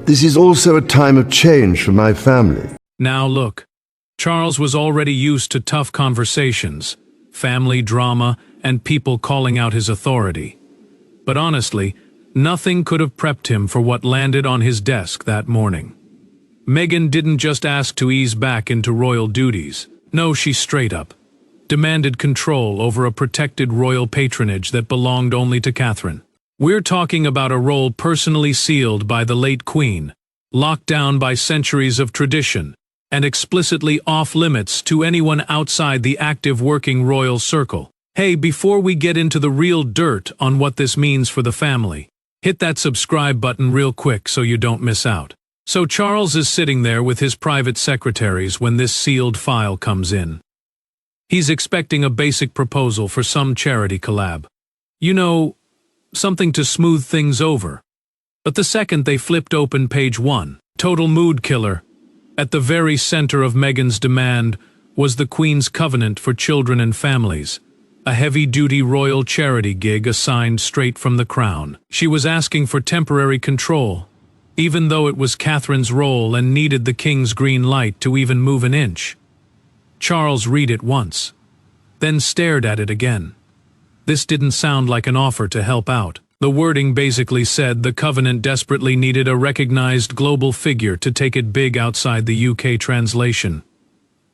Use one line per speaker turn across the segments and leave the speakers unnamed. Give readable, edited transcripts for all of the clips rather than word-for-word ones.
this is also a time of change for my family.
Now look, Charles was already used to tough conversations, family drama, and people calling out his authority. But honestly, nothing could have prepped him for what landed on his desk that morning. Meghan didn't just ask to ease back into royal duties. No, she straight up demanded control over a protected royal patronage that belonged only to Catherine. We're talking about a role personally sealed by the late Queen, locked down by centuries of tradition, and explicitly off-limits to anyone outside the active working royal circle. Hey, before we get into the real dirt on what this means for the family, hit that subscribe button real quick so you don't miss out. So Charles is sitting there with his private secretaries when this sealed file comes in. He's expecting a basic proposal for some charity collab. You know, something to smooth things over. But the second they flipped open page 1, total mood killer. At the very center of Meghan's demand was the Queen's Covenant for Children and Families, a heavy-duty royal charity gig assigned straight from the Crown. She was asking for temporary control, even though it was Catherine's role and needed the King's green light to even move an inch. Charles read it once, then stared at it again. This didn't sound like an offer to help out. The wording basically said the Covenant desperately needed a recognized global figure to take it big outside the UK translation.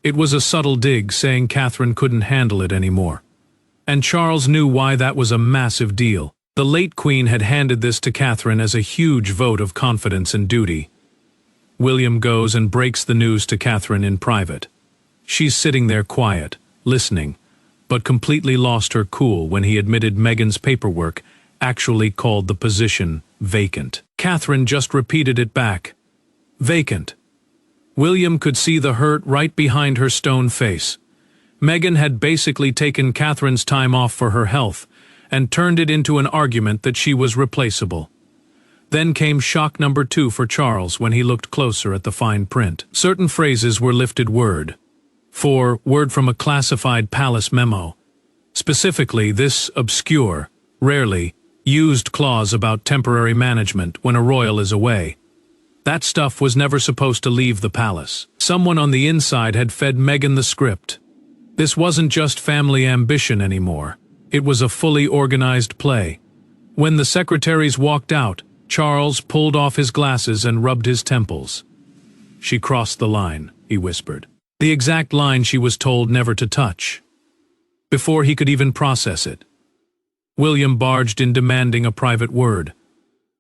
It was a subtle dig saying Catherine couldn't handle it anymore. And Charles knew why that was a massive deal. The late Queen had handed this to Catherine as a huge vote of confidence and duty. William goes and breaks the news to Catherine in private. She's sitting there quiet, listening, but completely lost her cool when he admitted Meghan's paperwork actually called the position vacant. Catherine just repeated it back. Vacant. William could see the hurt right behind her stone face. Meghan had basically taken Catherine's time off for her health and turned it into an argument that she was replaceable. Then came shock number 2 for Charles when he looked closer at the fine print. Certain phrases were lifted word from a classified palace memo. Specifically, this obscure, rarely used clause about temporary management when a royal is away. That stuff was never supposed to leave the palace. Someone on the inside had fed Meghan the script. This wasn't just family ambition anymore. It was a fully organized play. When the secretaries walked out, Charles pulled off his glasses and rubbed his temples. She crossed the line, he whispered. The exact line she was told never to touch. Before he could even process it, William barged in demanding a private word.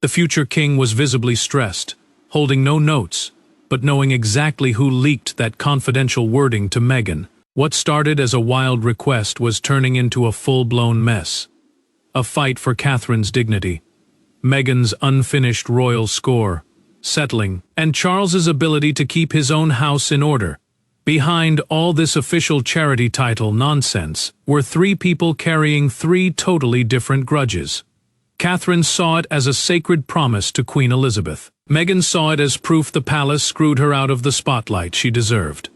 The future king was visibly stressed, holding no notes, but knowing exactly who leaked that confidential wording to Meghan. What started as a wild request was turning into a full-blown mess. A fight for Catherine's dignity, Meghan's unfinished royal score, settling, and Charles's ability to keep his own house in order. Behind all this official charity title nonsense were 3 people carrying 3 totally different grudges. Catherine saw it as a sacred promise to Queen Elizabeth. Meghan saw it as proof the palace screwed her out of the spotlight she deserved.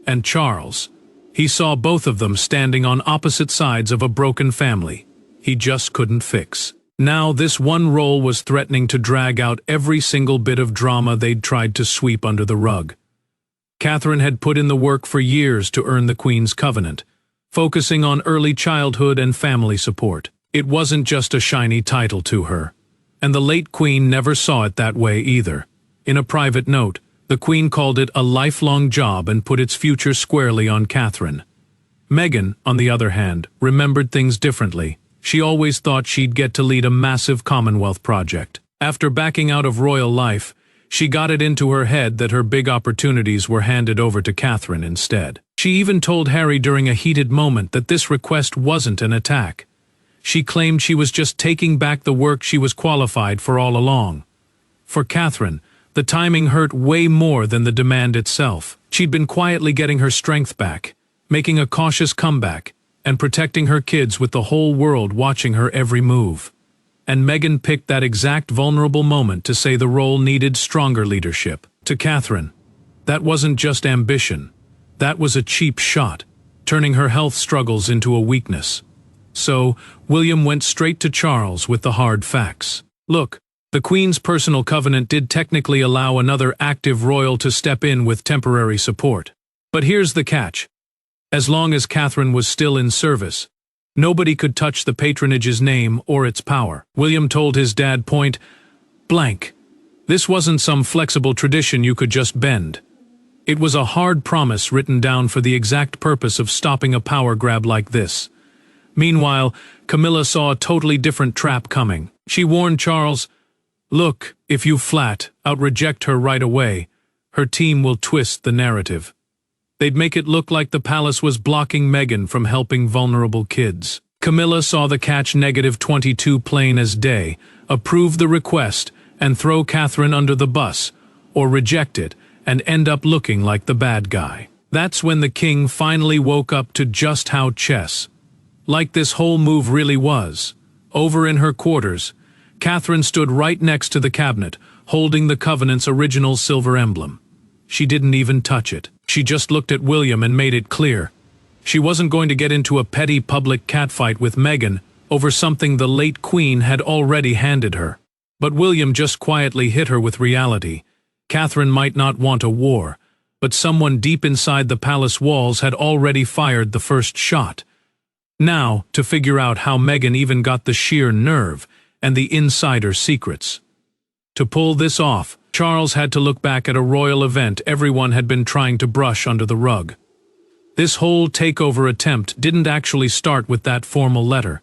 And Charles, he saw both of them standing on opposite sides of a broken family he just couldn't fix. Now this one role was threatening to drag out every single bit of drama they'd tried to sweep under the rug. Catherine had put in the work for years to earn the Queen's Covenant, focusing on early childhood and family support. It wasn't just a shiny title to her. And the late Queen never saw it that way either. In a private note, the Queen called it a lifelong job and put its future squarely on Catherine. Meghan, on the other hand, remembered things differently. She always thought she'd get to lead a massive Commonwealth project. After backing out of royal life, she got it into her head that her big opportunities were handed over to Catherine instead. She even told Harry during a heated moment that this request wasn't an attack. She claimed she was just taking back the work she was qualified for all along. For Catherine, the timing hurt way more than the demand itself. She'd been quietly getting her strength back, making a cautious comeback, and protecting her kids with the whole world watching her every move. And Meghan picked that exact vulnerable moment to say the role needed stronger leadership. To Catherine, that wasn't just ambition. That was a cheap shot, turning her health struggles into a weakness. So, William went straight to Charles with the hard facts. Look, The Queen's personal covenant did technically allow another active royal to step in with temporary support. But here's the catch. As long as Catherine was still in service, nobody could touch the patronage's name or its power. William told his dad point blank. This wasn't some flexible tradition you could just bend. It was a hard promise written down for the exact purpose of stopping a power grab like this. Meanwhile, Camilla saw a totally different trap coming. She warned Charles, "Look, if you flat out reject her right away, her team will twist the narrative. They'd make it look like the palace was blocking Meghan from helping vulnerable kids." Camilla saw the catch -22 plain as day, approve the request, and throw Catherine under the bus, or reject it, and end up looking like the bad guy. That's when the king finally woke up to just how chess like this whole move really was. Over in her quarters, Catherine stood right next to the cabinet, holding the Covenant's original silver emblem. She didn't even touch it. She just looked at William and made it clear. She wasn't going to get into a petty public catfight with Meghan over something the late Queen had already handed her. But William just quietly hit her with reality. Catherine might not want a war, but someone deep inside the palace walls had already fired the first shot. Now, to figure out how Meghan even got the sheer nerve and the insider secrets. To pull this off, Charles had to look back at a royal event everyone had been trying to brush under the rug. This whole takeover attempt didn't actually start with that formal letter.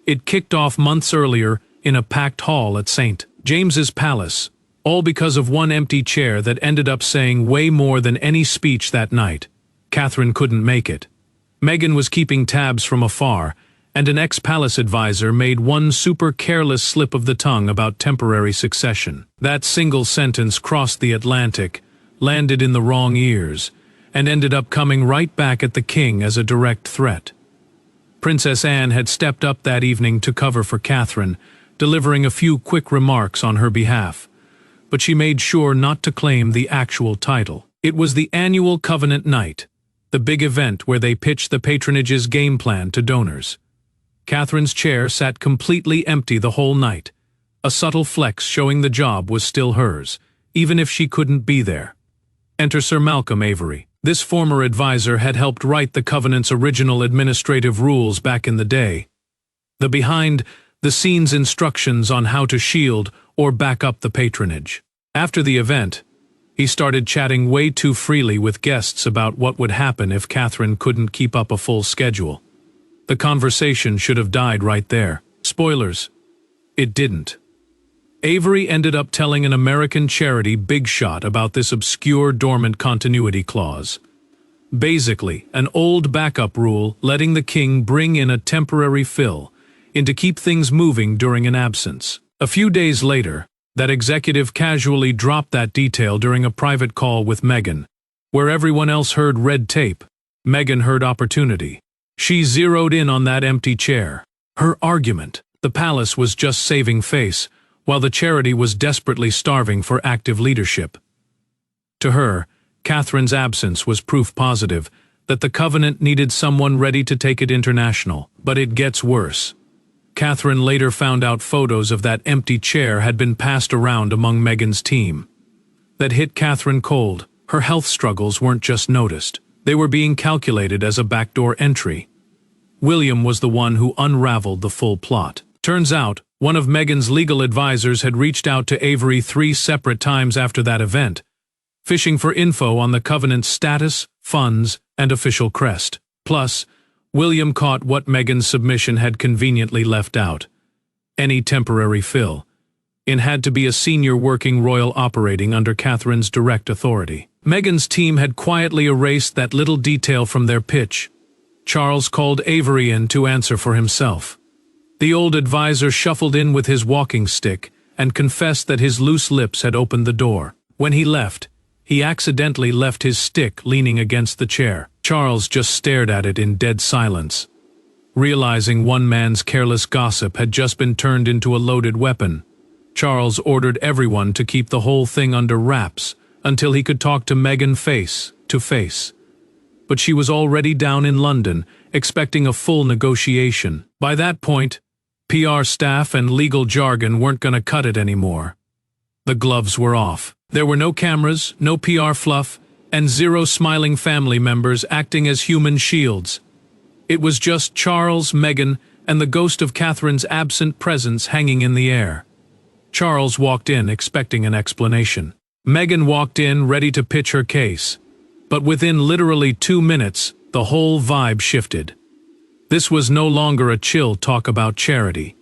It kicked off months earlier in a packed hall at St. James's Palace, all because of one empty chair that ended up saying way more than any speech that night. Catherine couldn't make it. Meghan was keeping tabs from afar, and an ex-palace advisor made one super careless slip of the tongue about temporary succession. That single sentence crossed the Atlantic, landed in the wrong ears, and ended up coming right back at the king as a direct threat. Princess Anne had stepped up that evening to cover for Catherine, delivering a few quick remarks on her behalf. But she made sure not to claim the actual title. It was the annual Covenant Night, the big event where they pitched the patronage's game plan to donors. Catherine's chair sat completely empty the whole night, a subtle flex showing the job was still hers, even if she couldn't be there. Enter Sir Malcolm Avery. This former advisor had helped write the Covenant's original administrative rules back in the day. The behind-the-scenes instructions on how to shield or back up the patronage. After the event, he started chatting way too freely with guests about what would happen if Catherine couldn't keep up a full schedule. The conversation should have died right there. Spoilers, it didn't. Avery ended up telling an American charity big shot about this obscure dormant continuity clause. Basically, an old backup rule letting the king bring in a temporary fill in to keep things moving during an absence. A few days later, that executive casually dropped that detail during a private call with Meghan. Where everyone else heard red tape, Meghan heard opportunity. She zeroed in on that empty chair. Her argument, the palace was just saving face, while the charity was desperately starving for active leadership. To her, Catherine's absence was proof positive that the Covenant needed someone ready to take it international. But it gets worse. Catherine later found out photos of that empty chair had been passed around among Meghan's team. That hit Catherine cold. Her health struggles weren't just noticed. They were being calculated as a backdoor entry. William was the one who unraveled the full plot. Turns out, one of Meghan's legal advisors had reached out to Avery 3 separate times after that event, fishing for info on the Covenant's status, funds, and official crest. Plus, William caught what Meghan's submission had conveniently left out. Any temporary fill. It had to be a senior working royal operating under Catherine's direct authority. Meghan's team had quietly erased that little detail from their pitch. Charles called Avery in to answer for himself. The old advisor shuffled in with his walking stick and confessed that his loose lips had opened the door. When he left, he accidentally left his stick leaning against the chair. Charles just stared at it in dead silence, realizing one man's careless gossip had just been turned into a loaded weapon. Charles ordered everyone to keep the whole thing under wraps until he could talk to Meghan face to face. But she was already down in London, expecting a full negotiation. By that point, PR staff and legal jargon weren't gonna cut it anymore. The gloves were off. There were no cameras, no PR fluff, and zero smiling family members acting as human shields. It was just Charles, Meghan, and the ghost of Catherine's absent presence hanging in the air. Charles walked in expecting an explanation. Meghan walked in ready to pitch her case. But within literally 2 minutes, the whole vibe shifted. This was no longer a chill talk about charity.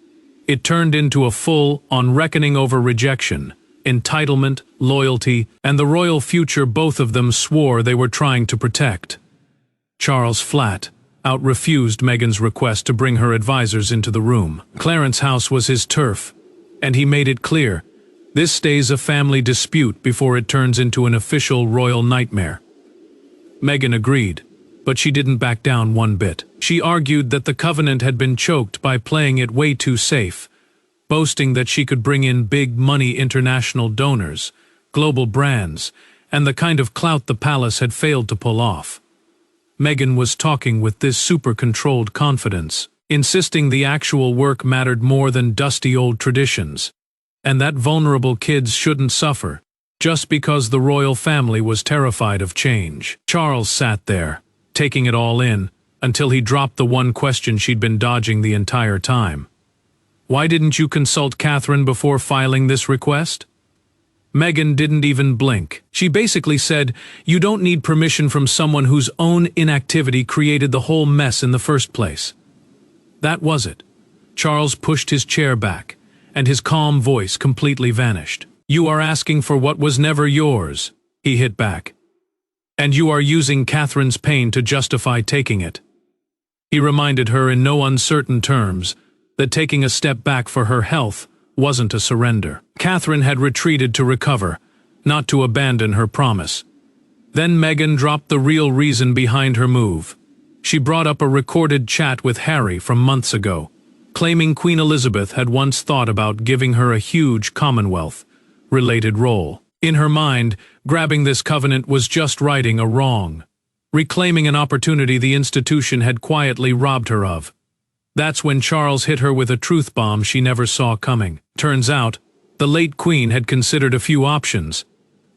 It turned into a full-on reckoning over rejection, entitlement, loyalty, and the royal future both of them swore they were trying to protect. Charles flat out refused Meghan's request to bring her advisors into the room. Clarence's house was his turf, and he made it clear, this stays a family dispute before it turns into an official royal nightmare. Meghan agreed, but she didn't back down one bit. She argued that the covenant had been choked by playing it way too safe, boasting that she could bring in big money international donors, global brands, and the kind of clout the palace had failed to pull off. Meghan was talking with this super-controlled confidence, insisting the actual work mattered more than dusty old traditions, and that vulnerable kids shouldn't suffer, just because the royal family was terrified of change. Charles sat there, taking it all in, until he dropped the one question she'd been dodging the entire time. Why didn't you consult Catherine before filing this request? Meghan didn't even blink. She basically said, you don't need permission from someone whose own inactivity created the whole mess in the first place. That was it. Charles pushed his chair back, and his calm voice completely vanished. You are asking for what was never yours, he hit back. And you are using Catherine's pain to justify taking it. He reminded her in no uncertain terms that taking a step back for her health wasn't a surrender. Catherine had retreated to recover, not to abandon her promise. Then Meghan dropped the real reason behind her move. She brought up a recorded chat with Harry from months ago, claiming Queen Elizabeth had once thought about giving her a huge Commonwealth-related role. In her mind, grabbing this covenant was just righting a wrong, reclaiming an opportunity the institution had quietly robbed her of. That's when Charles hit her with a truth bomb she never saw coming. Turns out, the late Queen had considered a few options,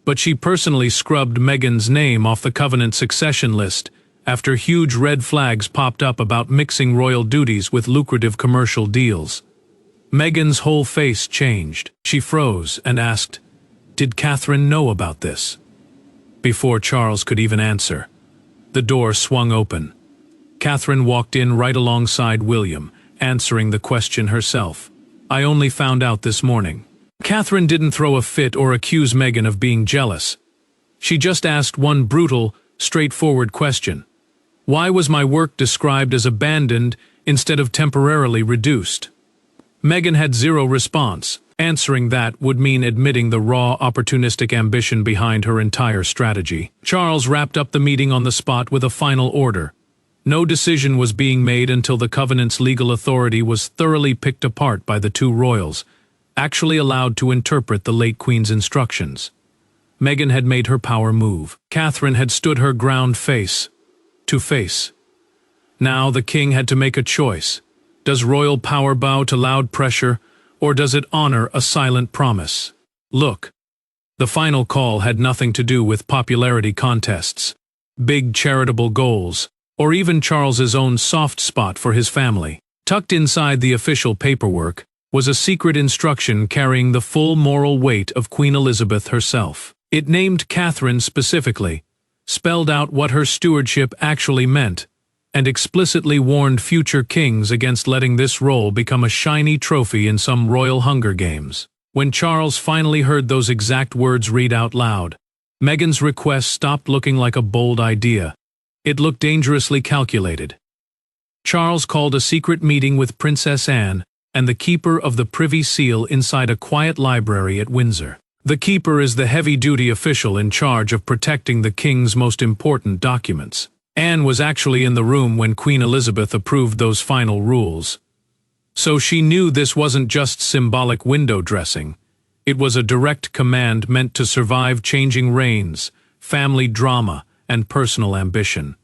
but she personally scrubbed Meghan's name off the covenant succession list after huge red flags popped up about mixing royal duties with lucrative commercial deals. Meghan's whole face changed. She froze and asked, "Did Catherine know about this?" Before Charles could even answer, the door swung open. Catherine walked in right alongside William, answering the question herself. "I only found out this morning." Catherine didn't throw a fit or accuse Meghan of being jealous. She just asked one brutal, straightforward question. Why was my work described as abandoned instead of temporarily reduced? Meghan had zero response. Answering that would mean admitting the raw, opportunistic ambition behind her entire strategy. Charles wrapped up the meeting on the spot with a final order. No decision was being made until the covenant's legal authority was thoroughly picked apart by the two royals, actually allowed to interpret the late Queen's instructions. Meghan had made her power move. Catherine had stood her ground face to face. Now the king had to make a choice. Does royal power bow to loud pressure, or does it honor a silent promise? Look, the final call had nothing to do with popularity contests, big charitable goals, or even Charles's own soft spot for his family. Tucked inside the official paperwork was a secret instruction carrying the full moral weight of Queen Elizabeth herself. It named Catherine specifically, spelled out what her stewardship actually meant, and explicitly warned future kings against letting this role become a shiny trophy in some royal Hunger Games. When Charles finally heard those exact words read out loud, Meghan's request stopped looking like a bold idea. It looked dangerously calculated. Charles called a secret meeting with Princess Anne and the keeper of the Privy Seal inside a quiet library at Windsor. The keeper is the heavy-duty official in charge of protecting the king's most important documents. Anne was actually in the room when Queen Elizabeth approved those final rules. So she knew this wasn't just symbolic window dressing. It was a direct command meant to survive changing reigns, family drama, and personal ambition.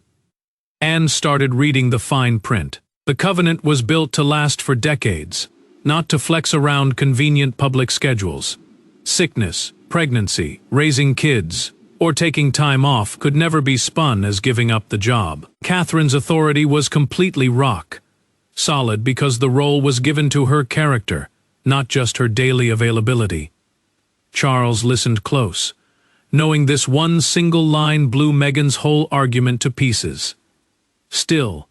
Anne started reading the fine print. The covenant was built to last for decades, not to flex around convenient public schedules. Sickness, pregnancy, raising kids, or taking time off could never be spun as giving up the job. Catherine's authority was completely rock solid because the role was given to her character, not just her daily availability. Charles listened close, knowing this one single line blew Meghan's whole argument to pieces. Still,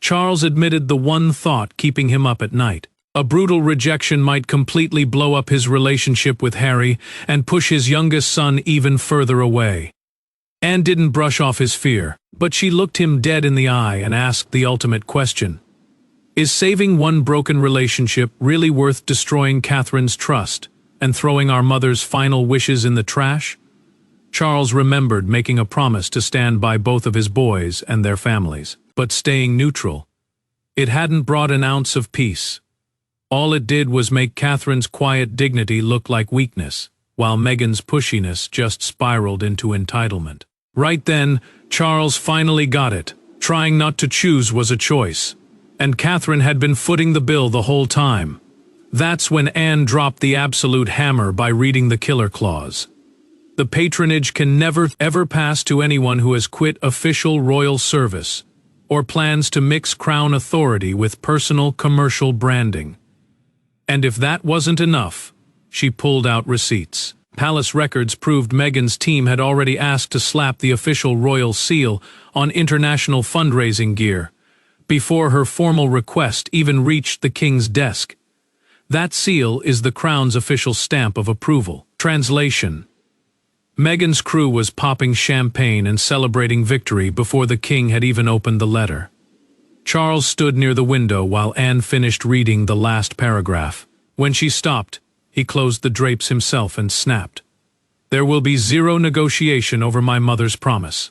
Charles admitted the one thought keeping him up at night. A brutal rejection might completely blow up his relationship with Harry and push his youngest son even further away. Anne didn't brush off his fear, but she looked him dead in the eye and asked the ultimate question. Is saving one broken relationship really worth destroying Catherine's trust and throwing our mother's final wishes in the trash? Charles remembered making a promise to stand by both of his boys and their families, but staying neutral. It hadn't brought an ounce of peace. All it did was make Catherine's quiet dignity look like weakness, while Meghan's pushiness just spiraled into entitlement. Right then, Charles finally got it. Trying not to choose was a choice, and Catherine had been footing the bill the whole time. That's when Anne dropped the absolute hammer by reading the killer clause. The patronage can never ever pass to anyone who has quit official royal service or plans to mix crown authority with personal commercial branding. And if that wasn't enough, she pulled out receipts. Palace records proved Meghan's team had already asked to slap the official royal seal on international fundraising gear before her formal request even reached the king's desk. That seal is the crown's official stamp of approval. Translation: Meghan's crew was popping champagne and celebrating victory before the king had even opened the letter. Charles stood near the window while Anne finished reading the last paragraph. When she stopped, he closed the drapes himself and snapped, "There will be zero negotiation over my mother's promise."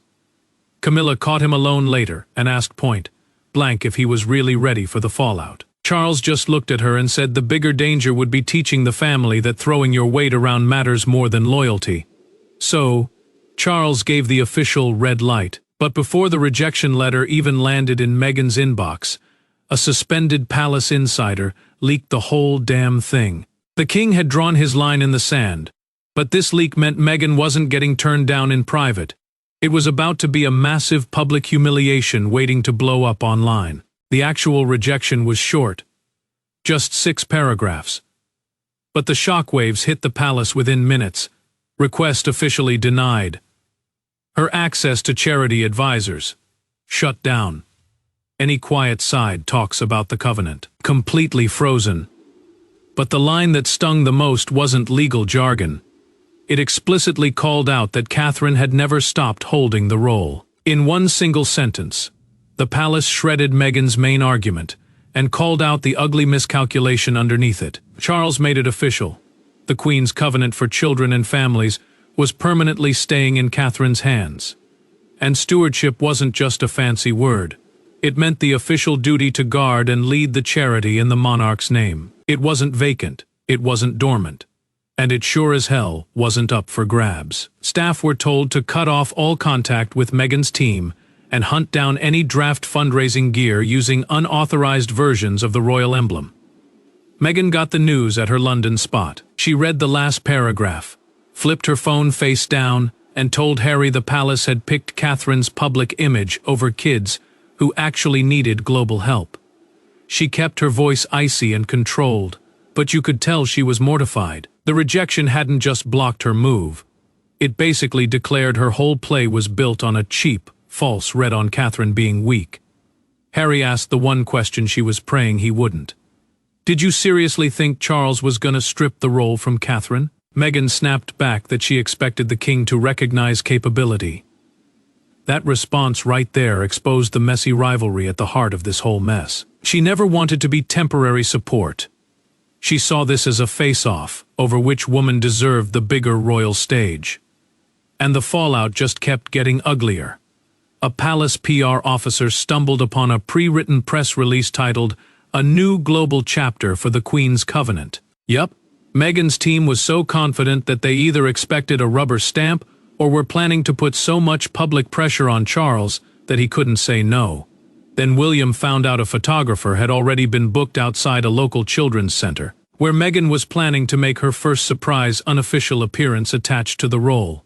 Camilla caught him alone later and asked point blank if he was really ready for the fallout. Charles just looked at her and said the bigger danger would be teaching the family that throwing your weight around matters more than loyalty. So, Charles gave the official red light, but before the rejection letter even landed in Meghan's inbox, a suspended palace insider leaked the whole damn thing. The king had drawn his line in the sand, but this leak meant Meghan wasn't getting turned down in private. It was about to be a massive public humiliation waiting to blow up online. The actual rejection was short, just 6 paragraphs. But the shockwaves hit the palace within minutes. Request officially denied. Her access to charity advisors shut down. Any quiet side talks about the covenant. Completely frozen. But the line that stung the most wasn't legal jargon. It explicitly called out that Catherine had never stopped holding the role. In one single sentence, the palace shredded Meghan's main argument and called out the ugly miscalculation underneath it. Charles made it official. The Queen's covenant for children and families was permanently staying in Catherine's hands. And stewardship wasn't just a fancy word. It meant the official duty to guard and lead the charity in the monarch's name. It wasn't vacant, it wasn't dormant, and it sure as hell wasn't up for grabs. Staff were told to cut off all contact with Meghan's team and hunt down any draft fundraising gear using unauthorized versions of the royal emblem. Meghan got the news at her London spot. She read the last paragraph, flipped her phone face down, and told Harry the palace had picked Catherine's public image over kids who actually needed global help. She kept her voice icy and controlled, but you could tell she was mortified. The rejection hadn't just blocked her move. It basically declared her whole play was built on a cheap, false read on Catherine being weak. Harry asked the one question she was praying he wouldn't. Did you seriously think Charles was gonna strip the role from Catherine? Meghan snapped back that she expected the king to recognize capability. That response right there exposed the messy rivalry at the heart of this whole mess. She never wanted to be temporary support. She saw this as a face-off over which woman deserved the bigger royal stage. And the fallout just kept getting uglier. A palace PR officer stumbled upon a pre-written press release titled, "A New Global Chapter for the Queen's Covenant." Yup, Meghan's team was so confident that they either expected a rubber stamp or were planning to put so much public pressure on Charles that he couldn't say no. Then William found out a photographer had already been booked outside a local children's center, where Meghan was planning to make her first surprise unofficial appearance attached to the role.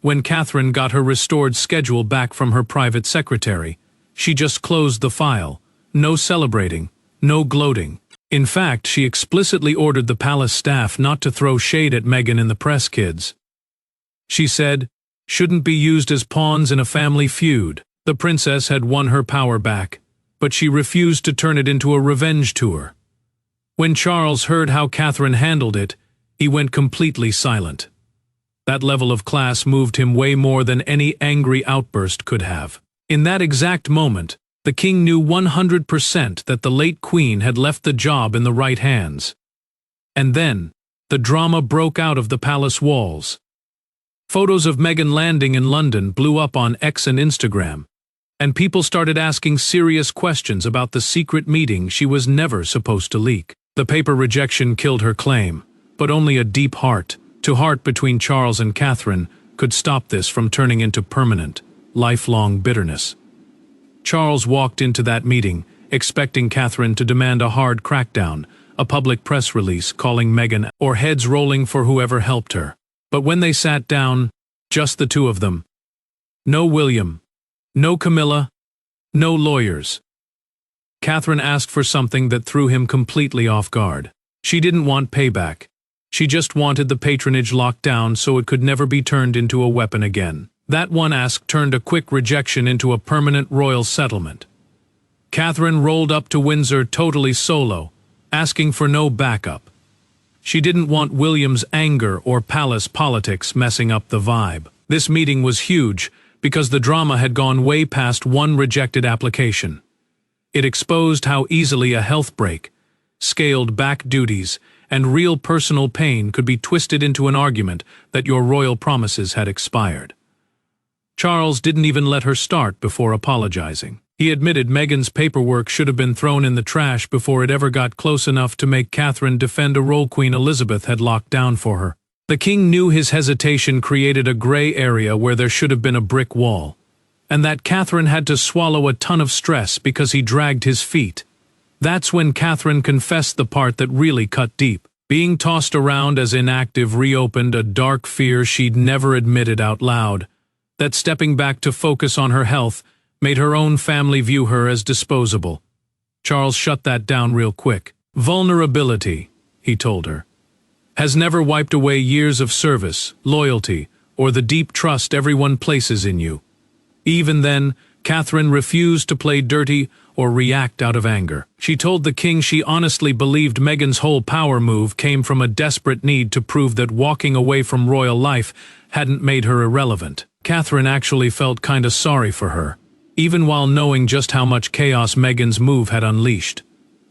When Catherine got her restored schedule back from her private secretary, she just closed the file. No celebrating, no gloating. In fact, she explicitly ordered the palace staff not to throw shade at Meghan and the press kids. She said, "Shouldn't be used as pawns in a family feud." The princess had won her power back, but she refused to turn it into a revenge tour. When Charles heard how Catherine handled it, he went completely silent. That level of class moved him way more than any angry outburst could have. In that exact moment, the king knew 100% that the late queen had left the job in the right hands. And then, the drama broke out of the palace walls. Photos of Meghan landing in London blew up on X and Instagram, and people started asking serious questions about the secret meeting she was never supposed to leak. The paper rejection killed her claim, but only a deep heart-to-heart between Charles and Catherine could stop this from turning into permanent, lifelong bitterness. Charles walked into that meeting, expecting Catherine to demand a hard crackdown, a public press release calling Meghan, or heads rolling for whoever helped her. But when they sat down, just the two of them. No William, no Camilla, no lawyers. Catherine asked for something that threw him completely off guard. She didn't want payback. She just wanted the patronage locked down so it could never be turned into a weapon again. That one ask turned a quick rejection into a permanent royal settlement. Catherine rolled up to Windsor totally solo, asking for no backup. She didn't want William's anger or palace politics messing up the vibe. This meeting was huge because the drama had gone way past one rejected application. It exposed how easily a health break, scaled back duties, and real personal pain could be twisted into an argument that your royal promises had expired. Charles didn't even let her start before apologizing. He admitted Meghan's paperwork should have been thrown in the trash before it ever got close enough to make Catherine defend a role Queen Elizabeth had locked down for her. The king knew his hesitation created a gray area where there should have been a brick wall, and that Catherine had to swallow a ton of stress because he dragged his feet. That's when Catherine confessed the part that really cut deep. Being tossed around as inactive reopened a dark fear she'd never admitted out loud, that stepping back to focus on her health made her own family view her as disposable. Charles shut that down real quick. Vulnerability, he told her, has never wiped away years of service, loyalty, or the deep trust everyone places in you. Even then, Catherine refused to play dirty or react out of anger. She told the king she honestly believed Meghan's whole power move came from a desperate need to prove that walking away from royal life hadn't made her irrelevant. Catherine actually felt kinda sorry for her, even while knowing just how much chaos Meghan's move had unleashed.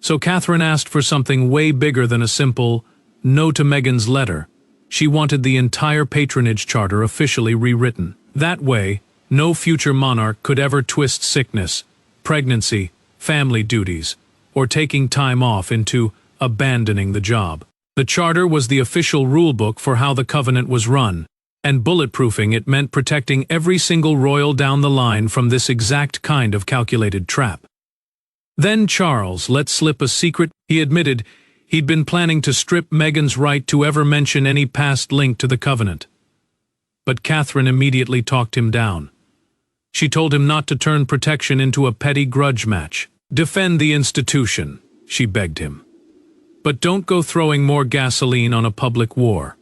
So Catherine asked for something way bigger than a simple no to Meghan's letter. She wanted the entire patronage charter officially rewritten. That way, no future monarch could ever twist sickness, pregnancy, family duties, or taking time off into abandoning the job. The charter was the official rulebook for how the covenant was run, and bulletproofing it meant protecting every single royal down the line from this exact kind of calculated trap. Then Charles let slip a secret. He admitted he'd been planning to strip Meghan's right to ever mention any past link to the covenant. But Catherine immediately talked him down. She told him not to turn protection into a petty grudge match. Defend the institution, she begged him. But don't go throwing more gasoline on a public war.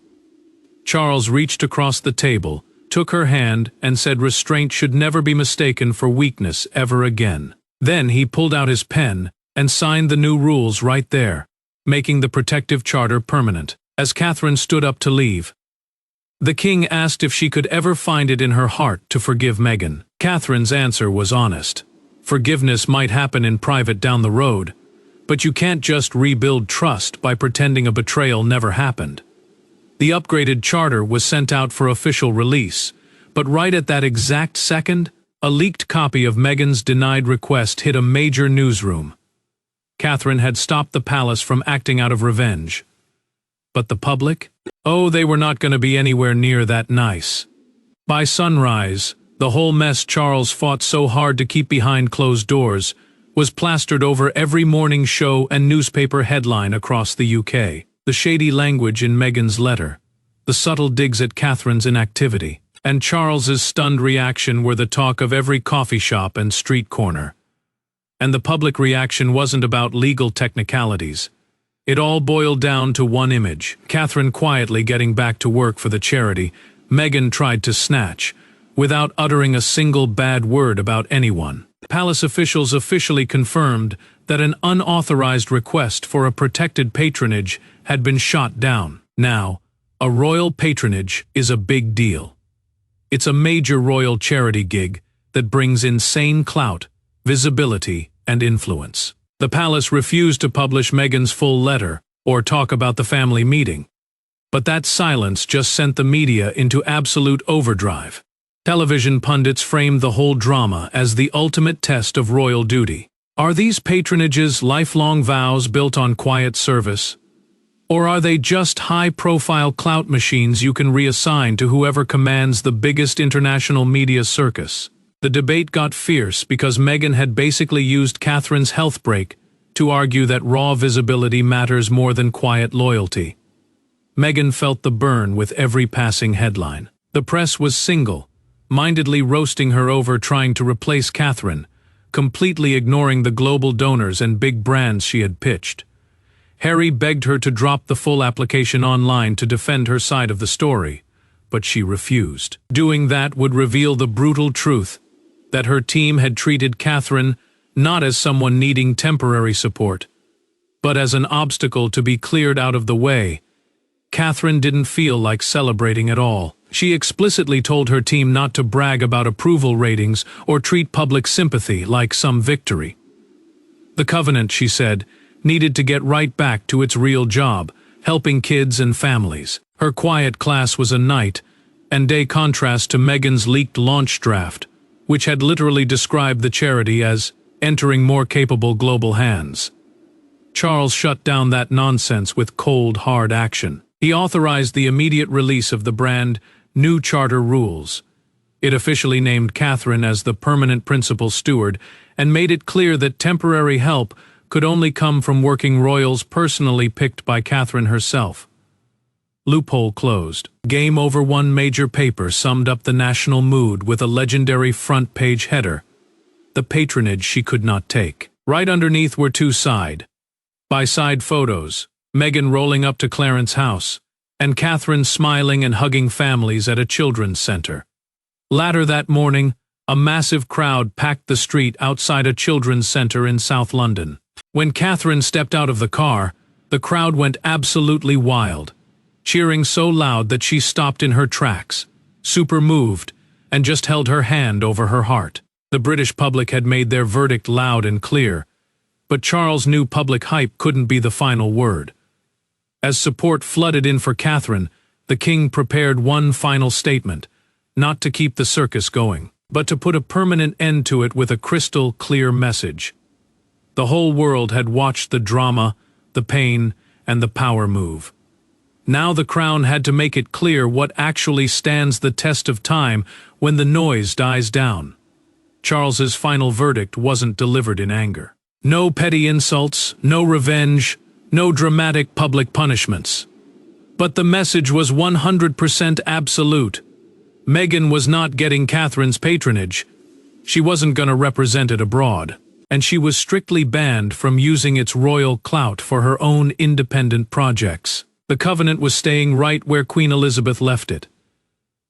Charles reached across the table, took her hand, and said restraint should never be mistaken for weakness ever again. Then he pulled out his pen and signed the new rules right there, making the protective charter permanent. As Catherine stood up to leave, the king asked if she could ever find it in her heart to forgive Meghan. Catherine's answer was honest. Forgiveness might happen in private down the road, but you can't just rebuild trust by pretending a betrayal never happened. The upgraded charter was sent out for official release, but right at that exact second, a leaked copy of Meghan's denied request hit a major newsroom. Catherine had stopped the palace from acting out of revenge. But the public? Oh, they were not going to be anywhere near that nice. By sunrise, The whole mess Charles fought so hard to keep behind closed doors was plastered over every morning show and newspaper headline across the UK. The shady language in Meghan's letter, the subtle digs at Catherine's inactivity, and Charles's stunned reaction were the talk of every coffee shop and street corner. And the public reaction wasn't about legal technicalities. It all boiled down to one image: Catherine quietly getting back to work for the charity Meghan tried to snatch, without uttering a single bad word about anyone. Palace officials officially confirmed that an unauthorized request for a protected patronage had been shot down. Now, a royal patronage is a big deal. It's a major royal charity gig that brings insane clout, visibility, and influence. The palace refused to publish Meghan's full letter or talk about the family meeting. But that silence just sent the media into absolute overdrive. Television pundits framed the whole drama as the ultimate test of royal duty. Are these patronages lifelong vows built on quiet service? Or are they just high-profile clout machines you can reassign to whoever commands the biggest international media circus? The debate got fierce because Meghan had basically used Catherine's health break to argue that raw visibility matters more than quiet loyalty. Meghan felt the burn with every passing headline. The press was single-mindedly roasting her over trying to replace Catherine, completely ignoring the global donors and big brands she had pitched. Harry begged her to drop the full application online to defend her side of the story, but she refused. Doing that would reveal the brutal truth that her team had treated Catherine not as someone needing temporary support, but as an obstacle to be cleared out of the way. Catherine didn't feel like celebrating at all. She explicitly told her team not to brag about approval ratings or treat public sympathy like some victory. The Covenant, she said, needed to get right back to its real job, helping kids and families. Her quiet class was a night and day contrast to Meghan's leaked launch draft, which had literally described the charity as entering more capable global hands. Charles shut down that nonsense with cold, hard action. He authorized the immediate release of the brand new charter rules. It officially named Catherine as the permanent principal steward and made it clear that temporary help could only come from working royals personally picked by Catherine herself. Loophole closed. Game over. One major paper summed up the national mood with a legendary front-page header: the patronage she could not take. Right underneath were two side-by-side photos, Meghan rolling up to Clarence's house, and Catherine smiling and hugging families at a children's center. Later that morning, a massive crowd packed the street outside a children's center in South London. When Catherine stepped out of the car, the crowd went absolutely wild, cheering so loud that she stopped in her tracks, super moved, and just held her hand over her heart. The British public had made their verdict loud and clear, but Charles knew public hype couldn't be the final word. As support flooded in for Catherine, the king prepared one final statement: not to keep the circus going, but to put a permanent end to it with a crystal-clear message. The whole world had watched the drama, the pain, and the power move. Now the crown had to make it clear what actually stands the test of time when the noise dies down. Charles's final verdict wasn't delivered in anger. No petty insults, no revenge, no dramatic public punishments. But the message was 100% absolute. Meghan was not getting Catherine's patronage. She wasn't going to represent it abroad, and she was strictly banned from using its royal clout for her own independent projects. The Covenant was staying right where Queen Elizabeth left it.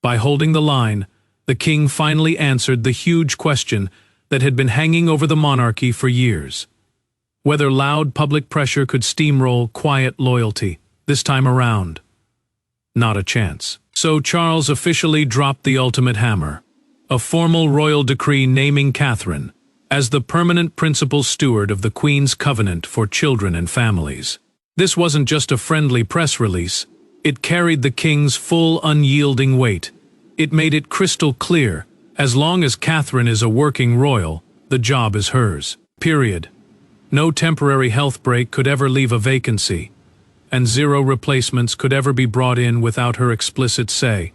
By holding the line, the king finally answered the huge question that had been hanging over the monarchy for years: whether loud public pressure could steamroll quiet loyalty this time around. Not a chance. So Charles officially dropped the ultimate hammer: a formal royal decree naming Catherine as the permanent principal steward of the Queen's Covenant for children and families. This wasn't just a friendly press release. It carried the king's full, unyielding weight. It made it crystal clear: as long as Catherine is a working royal, the job is hers. Period. No temporary health break could ever leave a vacancy, and zero replacements could ever be brought in without her explicit say.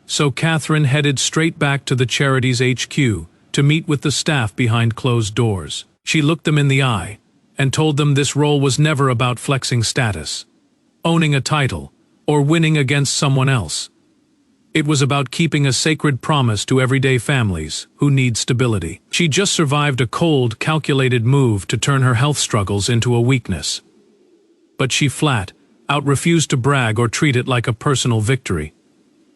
so Catherine headed straight back to the charity's HQ to meet with the staff behind closed doors. She looked them in the eye and told them this role was never about flexing status, owning a title, or winning against someone else. It was about keeping a sacred promise to everyday families who need stability. She just survived a cold, calculated move to turn her health struggles into a weakness. But she flat out refused to brag or treat it like a personal victory.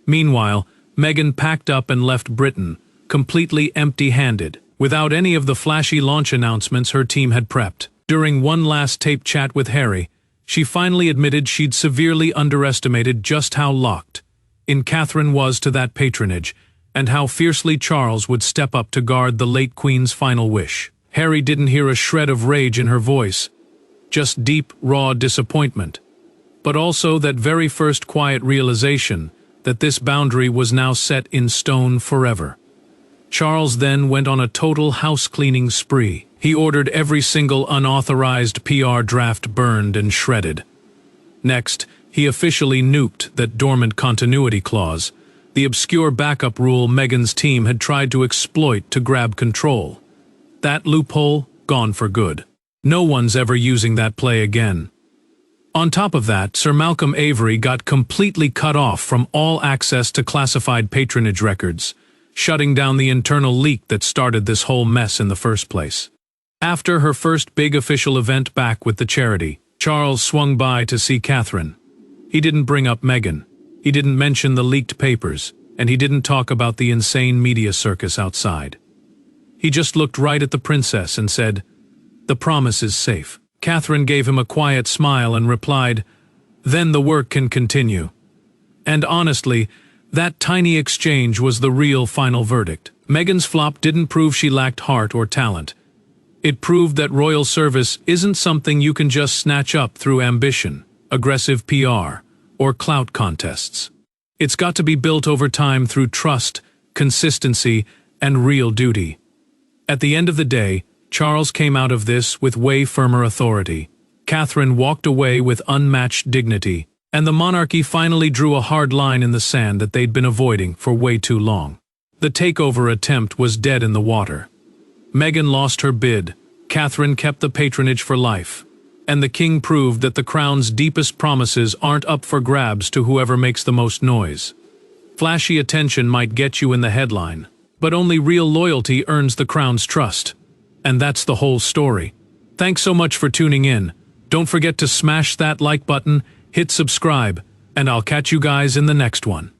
Meanwhile, Meghan packed up and left Britain, completely empty-handed, without any of the flashy launch announcements her team had prepped. During one last tape chat with Harry, she finally admitted she'd severely underestimated just how locked in Catherine was to that patronage, and how fiercely Charles would step up to guard the late Queen's final wish. Harry didn't hear a shred of rage in her voice, just deep, raw disappointment, but also that very first quiet realization that this boundary was now set in stone forever. Charles then went on a total house-cleaning spree. He ordered every single unauthorized PR draft burned and shredded. Next, he officially nuked that dormant continuity clause, the obscure backup rule Meghan's team had tried to exploit to grab control. That loophole, gone for good. No one's ever using that play again. On top of that, Sir Malcolm Avery got completely cut off from all access to classified patronage records, shutting down the internal leak that started this whole mess in the first place. After her first big official event back with the charity, Charles swung by to see Catherine. He didn't bring up Meghan. He didn't mention the leaked papers, and he didn't talk about the insane media circus outside. He just looked right at the princess and said, "The promise is safe." Catherine gave him a quiet smile and replied, "Then the work can continue." And honestly, that tiny exchange was the real final verdict. Meghan's flop didn't prove she lacked heart or talent. It proved that royal service isn't something you can just snatch up through ambition, aggressive PR, or clout contests. It's got to be built over time through trust, consistency, and real duty. At the end of the day, Charles came out of this with way firmer authority. Catherine walked away with unmatched dignity, and the monarchy finally drew a hard line in the sand that they'd been avoiding for way too long. The takeover attempt was dead in the water. Meghan lost her bid, Catherine kept the patronage for life, and the king proved that the crown's deepest promises aren't up for grabs to whoever makes the most noise. Flashy attention might get you in the headline, but only real loyalty earns the crown's trust. And that's the whole story. Thanks so much for tuning in. Don't forget to smash that like button, hit subscribe, and I'll catch you guys in the next one.